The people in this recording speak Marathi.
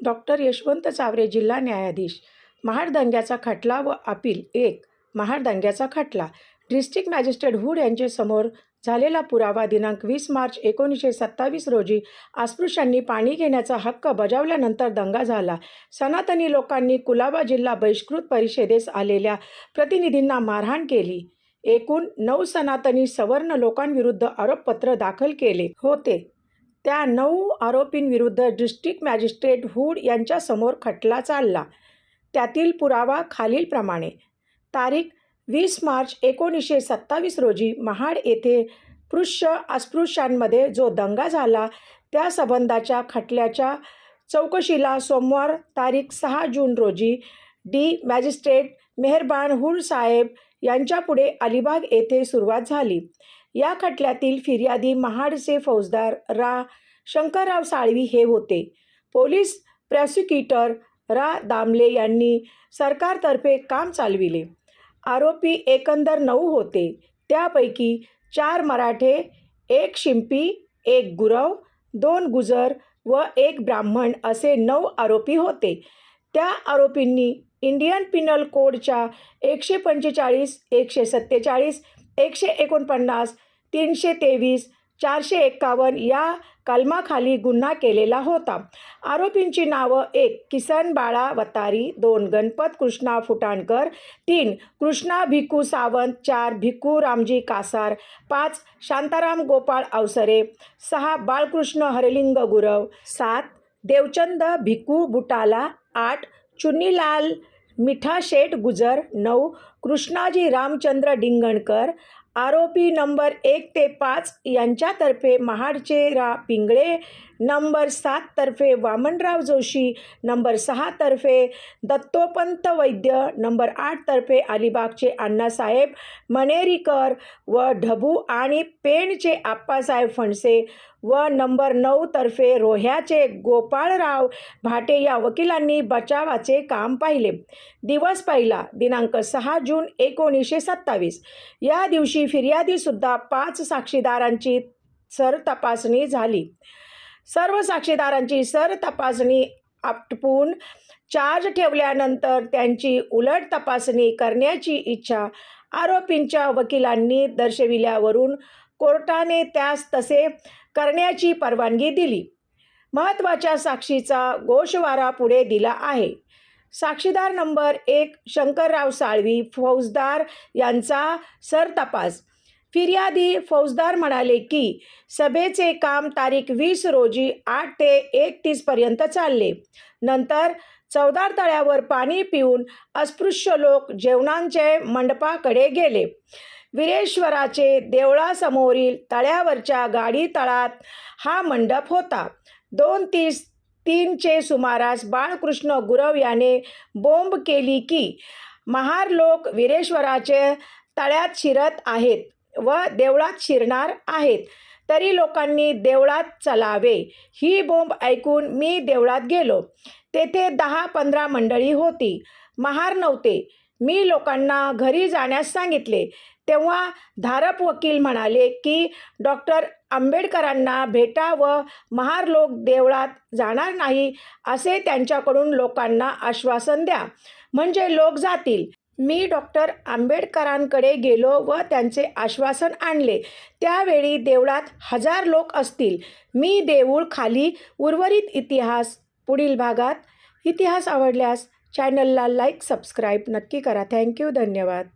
डॉक्टर यशवंत चावरे जिल्हा न्यायाधीश. महाड दंग्याचा खटला व अपील 1. महाड दंग्याचा खटला. डिस्ट्रिक्ट मॅजिस्ट्रेट हुड यांच्यासमोर झालेला पुरावा दिनांक 20 मार्च 1927 रोजी अस्पृश्यांनी पाणी घेण्याचा हक्क बजावल्यानंतर दंगा झाला. सनातनी लोकांनी कुलाबा जिल्हा बहिष्कृत परिषदेस आलेल्या प्रतिनिधींना मारहाण केली. एकूण 9 सनातनी सवर्ण लोकांविरुद्ध आरोपपत्र दाखल केले होते. त्या 9 आरोपींविरुद्ध डिस्ट्रिक्ट मॅजिस्ट्रेट हुड यांच्यासमोर खटला चालला. त्यातील पुरावा खालीलप्रमाणे. तारीख 20 मार्च 1927 रोजी महाड येथे अस्पृश्यांमध्ये जो दंगा झाला त्या संबंधाच्या खटल्याच्या चौकशीला सोमवार तारीख 6 जून रोजी मॅजिस्ट्रेट मेहरबान हुड साहेब यांच्यापुढे अलिबाग येथे सुरुवात झाली. या खटल्यातील फिर्यादी महाडचे फौजदार शंकरराव साळवी हे होते. पोलीस प्रॉसिक्युटर दामले यांनी सरकारतर्फे काम चालविले. आरोपी एकंदर 9 होते. त्यापैकी 4 मराठे, 1 शिंपी, 1 गुरव, 2 गुजर व 1 ब्राह्मण असे 9 आरोपी होते. त्या आरोपींनी इंडियन पिनल कोडच्या 145, 147, 149, 323, 451 या कलमाखाली गुन्हा केलेला होता. आरोपींची नावं: 1 किसन बाळा वतारी, 2 गणपत कृष्णा फुटाणकर, 3 कृष्णा भिकू सावंत, 4 भिकू रामजी कासार, 5 शांताराम गोपाळ अवसरे, 6 बाळकृष्ण हरलिंग गुरव, 7 देवचंद भिकू बुटाला, 8 चुन्नीलाल मिठा शेठ गुजर, 9 कृष्णाजी रामचंद्र डिंगणकर. आरोपी नंबर 1 ते 5 यांच्यातर्फे महाडचे पिंगळे, नंबर 7 तर्फे वामनराव जोशी, नंबर 6 तर्फे दत्तोपंत वैद्य, नंबर 8 तर्फे अलिबागचे अण्णासाहेब मनेरीकर व ढबू आणि पेणचे आप्पासाहेब फणसे व नंबर 9 तर्फे रोह्याचे गोपाळराव भाटे या वकिलांनी बचावाचे काम पाहिले. दिवस पहिला दिनांक 6 जून 1927. या दिवशी फिर्यादीसुद्धा 5 साक्षीदारांची सरतपासणी झाली. सर्व साक्षीदारांची सरतपासणी आटपून चार्ज ठेवल्यानंतर त्यांची उलट तपासणी करण्याची इच्छा आरोपींच्या वकिलांनी दर्शविल्यावरून कोर्टाने त्यास तसे करण्याची परवानगी दिली. महत्त्वाच्या साक्षीचा गोषवारा पुढे दिला आहे. साक्षीदार नंबर 1 शंकरराव साळवी, फौजदार यांचा सरतपास. फिर्यादी फौजदार म्हणाले की सभेचे काम तारीख 20 रोजी 8 ते 1:30 पर्यंत चालले. नंतर चौदार तळ्यावर पाणी पिऊन अस्पृश्य लोक जेवणांचे मंडपाकडे गेले. वीरेश्वराचे देवळासमोरील तळ्यावरच्या गाडी तळात हा मंडप होता. 2:30-3 चे सुमारास बाळकृष्ण गुरव याने बोंब केली की महार लोक वीरेश्वराचे तळ्यात शिरत आहेत व देवळात शिरणार आहेत, तरी लोकांनी देवळात चलावे. ही बोंब ऐकून मी देवळात गेलो. तेथे 10-15 मंडळी होती. महार नव्हते. मी लोकांना घरी जाण्यास सांगितले. तेव्हा धारप वकील म्हणाले की डॉक्टर आंबेडकरांना भेटा व महार लोक देवळात जाणार नाही असे त्यांच्याकडून लोकांना आश्वासन द्या, म्हणजे लोक जातील. मी डॉक्टर आंबेडकरांकडे गेलो व त्यांचे आश्वासन आणले. त्यावेळी देवळात 1000 लोक असतील. मी देऊळ खाली. उर्वरित इतिहास पुढील भागात. इतिहास आवडल्यास चॅनलला लाईक, सबस्क्राईब नक्की करा. थँक्यू. धन्यवाद.